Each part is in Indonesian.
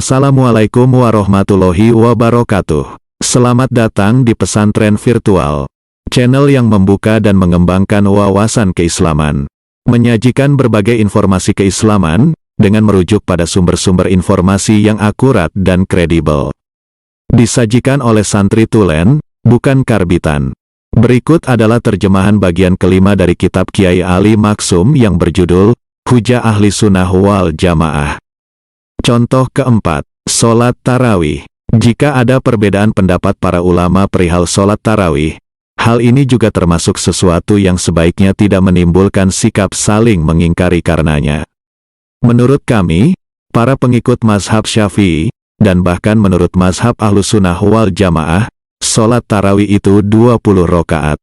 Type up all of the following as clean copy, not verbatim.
Assalamualaikum warahmatullahi wabarakatuh. Selamat datang di Pesantren Virtual, channel yang membuka dan mengembangkan wawasan keislaman, menyajikan berbagai informasi keislaman, dengan merujuk pada sumber-sumber informasi yang akurat dan kredibel. Disajikan oleh santri tulen, bukan karbitan. Berikut adalah terjemahan bagian kelima dari kitab Kiai Ali Maksum yang berjudul, Hujah Ahli Sunnah wal Jamaah. Contoh keempat, Sholat Tarawih. Jika ada perbedaan pendapat para ulama perihal sholat tarawih, hal ini juga termasuk sesuatu yang sebaiknya tidak menimbulkan sikap saling mengingkari karenanya. Menurut kami, para pengikut mazhab Syafi'i, dan bahkan menurut mazhab Ahlussunnah wal Jamaah, sholat tarawih itu 20 rakaat.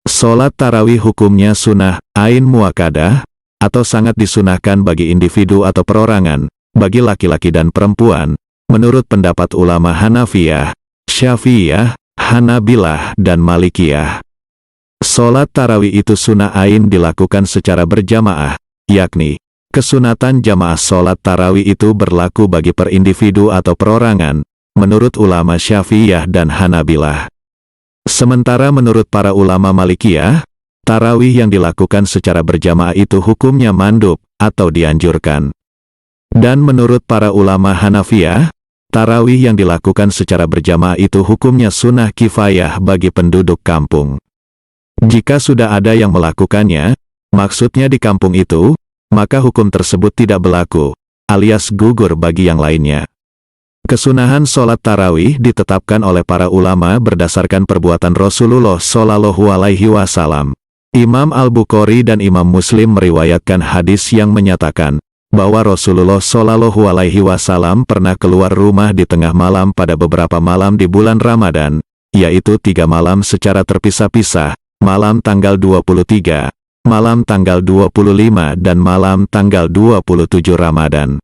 Sholat tarawih hukumnya sunnah, ain muakkadah, atau sangat disunahkan bagi individu atau perorangan, bagi laki-laki dan perempuan, menurut pendapat ulama Hanafiyah, Syafi'iyah, Hanabilah, dan Malikiyah. Sholat tarawih itu sunnah ain dilakukan secara berjamaah, yakni, kesunatan jamaah sholat tarawih itu berlaku bagi per individu atau perorangan, menurut ulama Syafi'iyah dan Hanabilah. Sementara menurut para ulama Malikiyah, tarawih yang dilakukan secara berjamaah itu hukumnya mandub, atau dianjurkan. Dan menurut para ulama Hanafiyah, tarawih yang dilakukan secara berjamaah itu hukumnya sunnah kifayah bagi penduduk kampung. Jika sudah ada yang melakukannya, maksudnya di kampung itu, maka hukum tersebut tidak berlaku, alias gugur bagi yang lainnya. Kesunahan sholat tarawih ditetapkan oleh para ulama berdasarkan perbuatan Rasulullah Shallallahu Alaihi Wasallam. Imam Al-Bukhari dan Imam Muslim meriwayatkan hadis yang menyatakan bahwa Rasulullah Shallallahu Alaihi Wasallam pernah keluar rumah di tengah malam pada beberapa malam di bulan Ramadan, yaitu 3 malam secara terpisah-pisah, malam tanggal 23, malam tanggal 25 dan malam tanggal 27 Ramadan.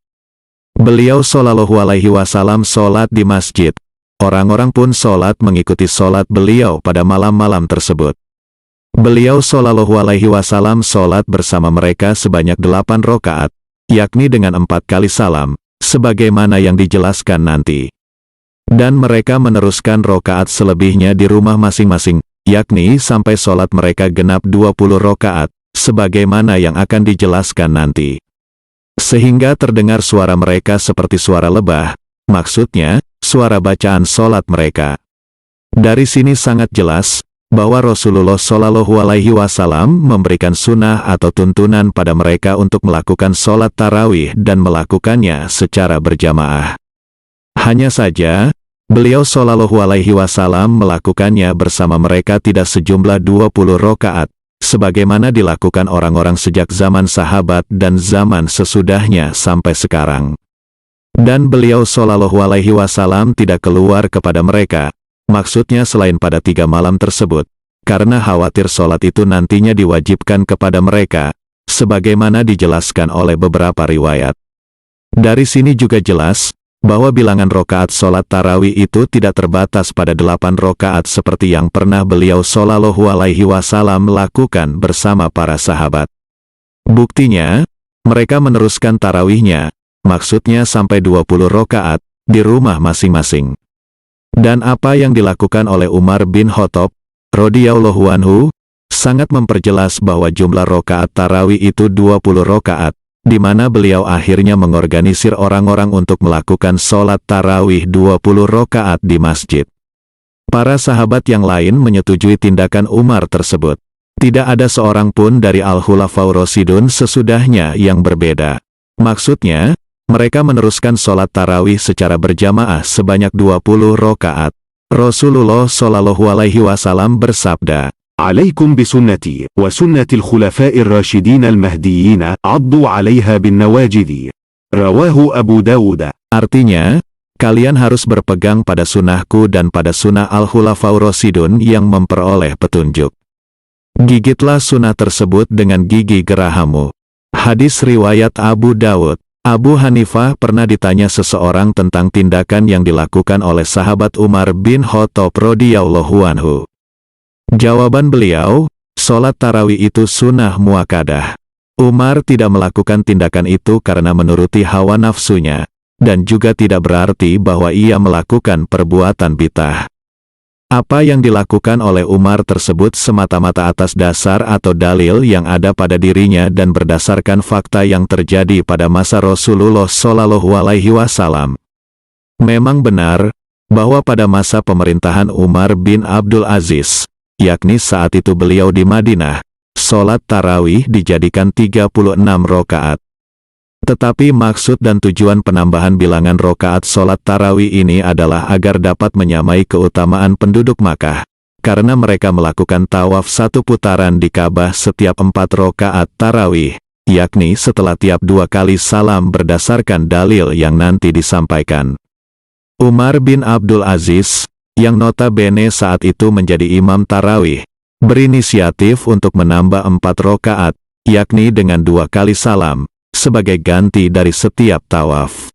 Beliau Shallallahu Alaihi Wasallam sholat di masjid. Orang-orang pun sholat mengikuti sholat beliau pada malam-malam tersebut. Beliau Shallallahu Alaihi Wasallam sholat bersama mereka sebanyak 8 rakaat, yakni dengan 4 kali salam, sebagaimana yang dijelaskan nanti. Dan mereka meneruskan rakaat selebihnya di rumah masing-masing, yakni sampai sholat mereka genap 20 rakaat, sebagaimana yang akan dijelaskan nanti. Sehingga terdengar suara mereka seperti suara lebah, maksudnya, suara bacaan sholat mereka. Dari sini sangat jelas, bahwa Rasulullah Shallallahu Alaihi Wasallam memberikan sunnah atau tuntunan pada mereka untuk melakukan sholat tarawih dan melakukannya secara berjamaah. Hanya saja, beliau Shallallahu Alaihi Wasallam melakukannya bersama mereka tidak sejumlah 20 rakaat, sebagaimana dilakukan orang-orang sejak zaman sahabat dan zaman sesudahnya sampai sekarang. Dan beliau Shallallahu Alaihi Wasallam tidak keluar kepada mereka, maksudnya selain pada 3 malam tersebut, karena khawatir sholat itu nantinya diwajibkan kepada mereka, sebagaimana dijelaskan oleh beberapa riwayat. Dari sini juga jelas, bahwa bilangan rakaat sholat tarawih itu tidak terbatas pada 8 rakaat seperti yang pernah beliau Shallallahu Alaihi Wasallam lakukan bersama para sahabat. Buktinya, mereka meneruskan tarawihnya, maksudnya sampai 20 rakaat, di rumah masing-masing. Dan apa yang dilakukan oleh Umar bin Khattab, radhiyallahu anhu, sangat memperjelas bahwa jumlah rakaat tarawih itu 20 rakaat, di mana beliau akhirnya mengorganisir orang-orang untuk melakukan sholat tarawih 20 rakaat di masjid. Para sahabat yang lain menyetujui tindakan Umar tersebut. Tidak ada seorang pun dari Al-Khulafaur Rasyidun sesudahnya yang berbeda. Maksudnya, mereka meneruskan sholat tarawih secara berjamaah sebanyak 20 rakaat. Rasulullah Shallallahu Alaihi Wasallam bersabda, "Alaikum bisunnati wa sunnatil khulafa'ir rasyidin al-mahdiyyin, 'addu 'alaiha bin nawajidhi." Rawahu Abu Dawud. Artinya, kalian harus berpegang pada sunnahku dan pada sunnah Al-Khulafaur Rasyidun yang memperoleh petunjuk. Gigitlah sunnah tersebut dengan gigi gerahamu. Hadis riwayat Abu Dawud. Abu Hanifah pernah ditanya seseorang tentang tindakan yang dilakukan oleh sahabat Umar bin Khattab radhiyallahu anhu. Jawaban beliau, sholat tarawih itu sunnah muakkadah. Umar tidak melakukan tindakan itu karena menuruti hawa nafsunya, dan juga tidak berarti bahwa ia melakukan perbuatan bid'ah. Apa yang dilakukan oleh Umar tersebut semata-mata atas dasar atau dalil yang ada pada dirinya dan berdasarkan fakta yang terjadi pada masa Rasulullah Shallallahu Alaihi Wasallam. Memang benar bahwa pada masa pemerintahan Umar bin Abdul Aziz, yakni saat itu beliau di Madinah, sholat tarawih dijadikan 36 rokaat. Tetapi maksud dan tujuan penambahan bilangan rokaat sholat tarawih ini adalah agar dapat menyamai keutamaan penduduk Makkah, karena mereka melakukan tawaf satu putaran di Ka'bah setiap 4 rokaat tarawih, yakni setelah tiap 2 kali salam berdasarkan dalil yang nanti disampaikan. Umar bin Abdul Aziz, yang notabene saat itu menjadi imam tarawih, berinisiatif untuk menambah 4 rokaat, yakni dengan 2 kali salam, sebagai ganti dari setiap tawaf.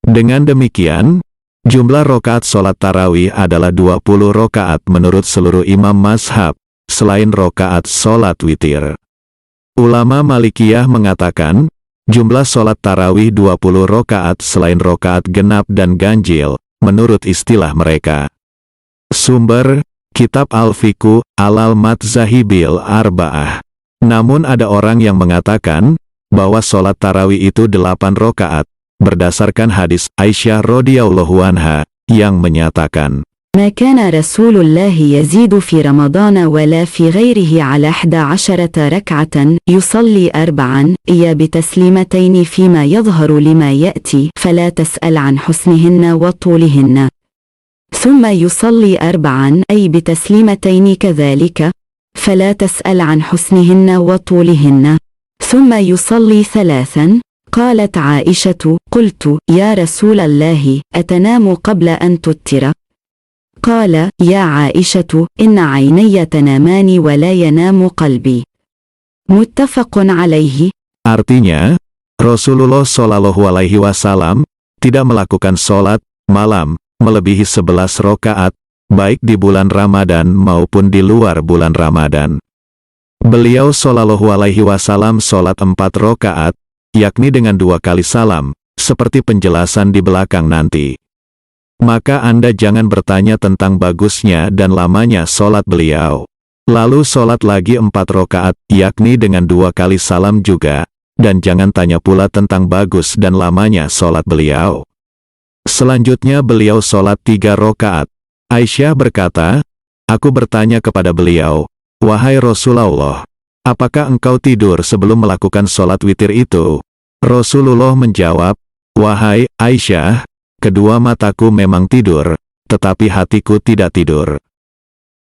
Dengan demikian, jumlah rokaat sholat tarawih adalah 20 rokaat menurut seluruh imam mazhab, selain rokaat sholat witir. Ulama Malikiyah mengatakan, jumlah sholat tarawih 20 rokaat selain rokaat genap dan ganjil, menurut istilah mereka. Sumber, Kitab Al-Fiqh, Al-Madzahibil Arba'ah. Namun ada orang yang mengatakan, bahwa sholat tarawih itu 8 rokaat, berdasarkan hadis Aisyah radhiyallahu anha, yang menyatakan, ما كان رسول الله يزيد في رمضان ولا في غيره على 11 ركعة يصلي 4 إيا بتسليمتين فيما يظهر لما يأتي فلا تسأل عن حسنهن وطولهن ثم يصلي 4 أي بتسليمتين كذلك فلا تسأل عن حسنهن وطولهن ثم يصلي 3. قالت عائشة قلت يا رسول الله أتنام قبل أن تتر قال يا عائشة إن عيني تنامان ولا ينام قلبي متفق عليه. Artinya, Rasulullah Shallallahu Alaihi Wasallam tidak melakukan sholat malam melebihi 11 rokaat, baik di bulan Ramadan maupun di luar bulan Ramadan. Beliau Shallallahu Alaihi Wasallam sholat 4 rokaat, yakni dengan 2 kali salam, seperti penjelasan di belakang nanti. Maka Anda jangan bertanya tentang bagusnya dan lamanya sholat beliau. Lalu sholat lagi 4 rokaat, yakni dengan 2 kali salam juga, dan jangan tanya pula tentang bagus dan lamanya sholat beliau. Selanjutnya beliau sholat 3 rokaat. Aisyah berkata, aku bertanya kepada beliau, wahai Rasulullah, apakah engkau tidur sebelum melakukan sholat witir itu? Rasulullah menjawab, wahai Aisyah, kedua mataku memang tidur, tetapi hatiku tidak tidur.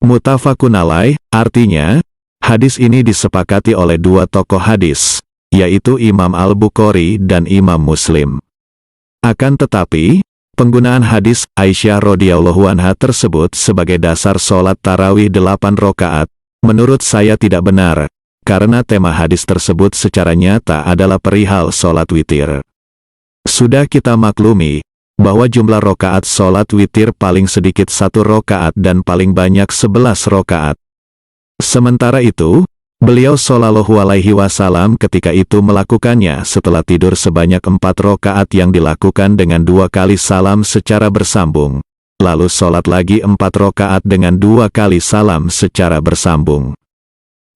Muttafaqun alaih, artinya, hadis ini disepakati oleh 2 tokoh hadis, yaitu Imam Al-Bukhari dan Imam Muslim. Akan tetapi, penggunaan hadis Aisyah radhiyallahu anha tersebut sebagai dasar sholat tarawih 8 rokaat, menurut saya tidak benar, karena tema hadis tersebut secara nyata adalah perihal sholat witir. Sudah kita maklumi, bahwa jumlah rokaat sholat witir paling sedikit 1 rokaat dan paling banyak 11 rokaat. Sementara itu, beliau Shallallahu Alaihi Wasallam ketika itu melakukannya setelah tidur sebanyak 4 rokaat yang dilakukan dengan 2 kali salam secara bersambung, lalu sholat lagi 4 rokaat dengan 2 kali salam secara bersambung.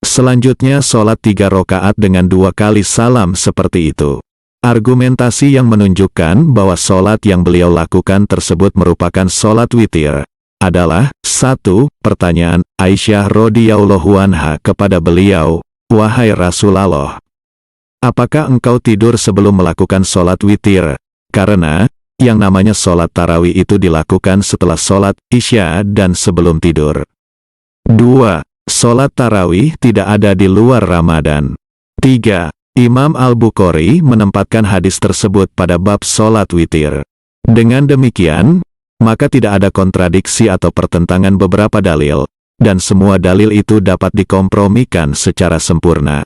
Selanjutnya sholat 3 rokaat dengan 2 kali salam seperti itu. Argumentasi yang menunjukkan bahwa sholat yang beliau lakukan tersebut merupakan sholat witir adalah 1. Pertanyaan Aisyah radhiyallahu anha kepada beliau, wahai Rasulullah, apakah engkau tidur sebelum melakukan sholat witir? Karena yang namanya sholat tarawih itu dilakukan setelah sholat isya dan sebelum tidur. 2. Sholat tarawih tidak ada di luar Ramadan. 3. Imam Al-Bukhari menempatkan hadis tersebut pada bab sholat witir. Dengan demikian, maka tidak ada kontradiksi atau pertentangan beberapa dalil, dan semua dalil itu dapat dikompromikan secara sempurna.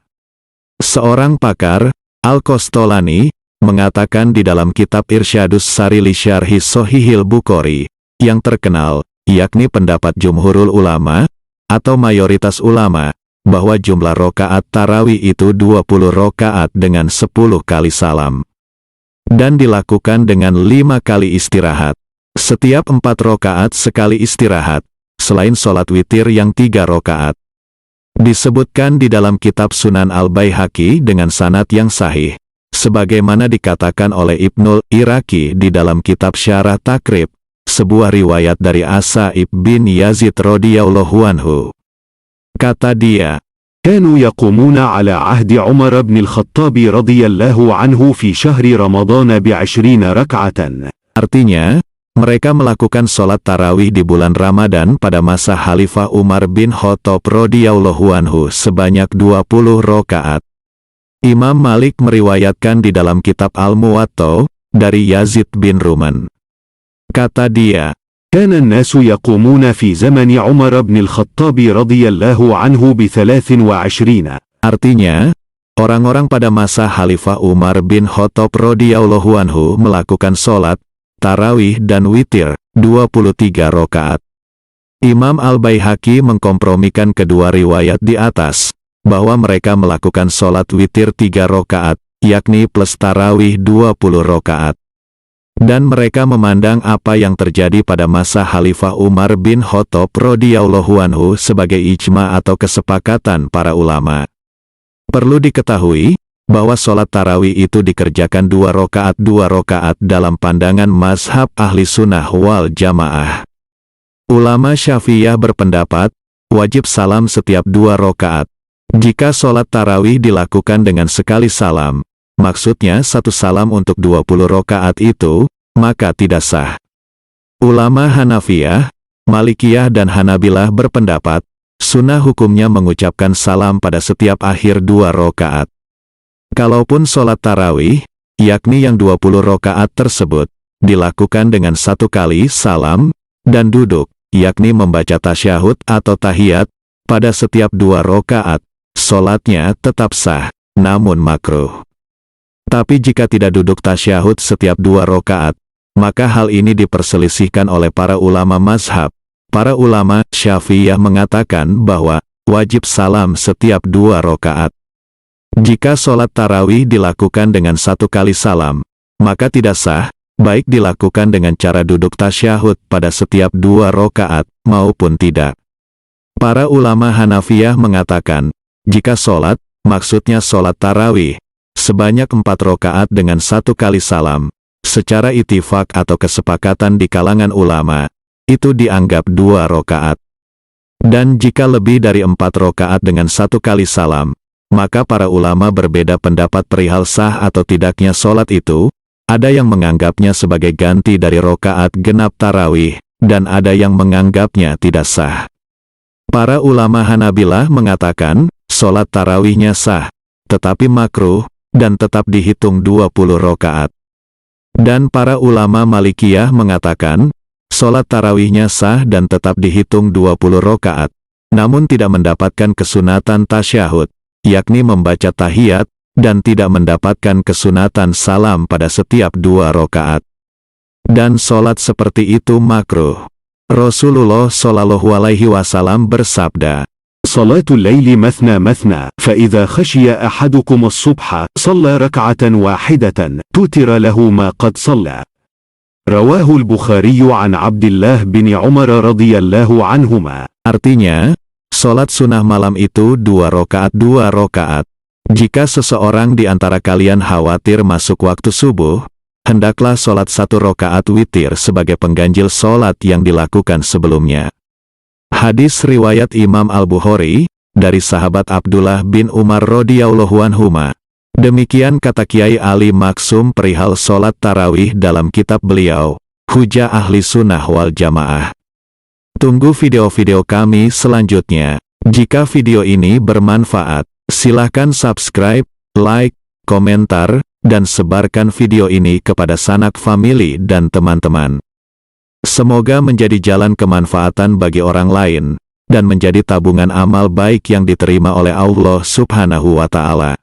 Seorang pakar, Al-Qastolani, mengatakan di dalam kitab Irsyadus Sari li Syarhi Shahihil Bukhari, yang terkenal, yakni pendapat jumhurul ulama, atau mayoritas ulama, bahwa jumlah rokaat tarawih itu 20 rokaat dengan 10 kali salam. dan dilakukan dengan 5 kali istirahat. Setiap 4 rokaat sekali istirahat, selain sholat witir yang 3 rokaat. Disebutkan di dalam kitab Sunan Al-Baihaqi dengan sanad yang sahih, sebagaimana dikatakan oleh Ibnul Iraqi di dalam kitab Syarah Takrib, sebuah riwayat dari As-Sa'ib bin Yazid radhiyallahu anhu. Kata dia, كانوا يقومون على عهد عمر بن الخطاب رضي الله عنه في شهر رمضان ب20 ركعة. Artinya, mereka melakukan sholat tarawih di bulan Ramadan pada masa Khalifah Umar bin Khattab radhiyallahu anhu sebanyak 20 rakaat. Imam Malik meriwayatkan di dalam kitab Al-Muwatta dari Yazid bin Ruman. Kata dia, كان الناس يقومون في زمن عمر بن الخطاب رضي الله عنه ب23. Artinya, orang-orang pada masa Khalifah Umar bin Khattab radhiyallahu anhu melakukan sholat tarawih dan witir 23 rakaat. Imam Al-Baihaqi mengkompromikan kedua riwayat di atas, bahwa mereka melakukan sholat witir 3 rakaat, yakni plus tarawih 20 rakaat. Dan mereka memandang apa yang terjadi pada masa Khalifah Umar bin Khattab radhiyallahu anhu sebagai ijma atau kesepakatan para ulama. Perlu diketahui, bahwa sholat tarawih itu dikerjakan 2 rakaat dalam pandangan mazhab ahli sunnah wal jamaah. Ulama Syafi'iyah berpendapat, wajib salam setiap 2 rakaat. Jika sholat tarawih dilakukan dengan sekali salam, maksudnya 1 salam untuk 20 rakaat itu, maka tidak sah. Ulama Hanafiyah, Malikiyah dan Hanabilah berpendapat, sunnah hukumnya mengucapkan salam pada setiap akhir 2 rakaat. Kalaupun sholat tarawih, yakni yang 20 rakaat tersebut, dilakukan dengan 1 kali salam, dan duduk, yakni membaca tasyahud atau tahiyat, pada setiap 2 rakaat, sholatnya tetap sah, namun makruh. Tapi jika tidak duduk tasyahud setiap 2 rakaat, maka hal ini diperselisihkan oleh para ulama mazhab. Para ulama Syafi'iyah mengatakan bahwa wajib salam setiap 2 rakaat. Jika sholat tarawih dilakukan dengan 1 kali salam, maka tidak sah, baik dilakukan dengan cara duduk tasyahud pada setiap 2 rakaat, maupun tidak. Para ulama Hanafiyah mengatakan, jika sholat, maksudnya sholat tarawih, sebanyak 4 rakaat dengan 1 kali salam, secara ittifaq atau kesepakatan di kalangan ulama, itu dianggap 2 rakaat. Dan jika lebih dari 4 rakaat dengan 1 kali salam, maka para ulama berbeda pendapat perihal sah atau tidaknya sholat itu, ada yang menganggapnya sebagai ganti dari rakaat genap tarawih, dan ada yang menganggapnya tidak sah. Para ulama Hanabilah mengatakan, sholat tarawihnya sah, tetapi makruh, dan tetap dihitung 20 rakaat. Dan para ulama Malikiyah mengatakan, sholat tarawihnya sah dan tetap dihitung 20 rakaat, namun tidak mendapatkan kesunatan tasyahud, yakni membaca tahiyat, dan tidak mendapatkan kesunatan salam pada setiap 2 rakaat. Dan sholat seperti itu makruh. Rasulullah Shallallahu Alaihi Wasallam bersabda, صلاة الليل مثنى مثنى فإذا خشي أحدكم الصبح صلى ركعة واحدة توتر له ما قد صلى. رواه البخاري عن عبد الله بن عمر رضي الله عنهما. Artinya, sholat sunnah malam itu 2 rakaat. Jika seseorang di antara kalian khawatir masuk waktu subuh, hendaklah sholat 1 rakaat witir sebagai pengganjil sholat yang dilakukan sebelumnya. Hadis riwayat Imam Al-Bukhari, dari sahabat Abdullah bin Umar radhiyallahu anhuma. Demikian kata Kiai Ali Maksum perihal sholat tarawih dalam kitab beliau, Hujah Ahli Sunnah wal Jamaah. Tunggu video-video kami selanjutnya. Jika video ini bermanfaat, silahkan subscribe, like, komentar, dan sebarkan video ini kepada sanak famili dan teman-teman. Semoga menjadi jalan kemanfaatan bagi orang lain, dan menjadi tabungan amal baik yang diterima oleh Allah Subhanahu wa Ta'ala.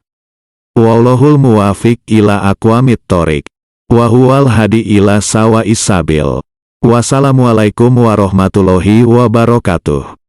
Wallahul muwafiq ila aqwamit thoriq, wa huwal hadi ila sawa'is sabil. Wassalamualaikum warahmatullahi wabarakatuh.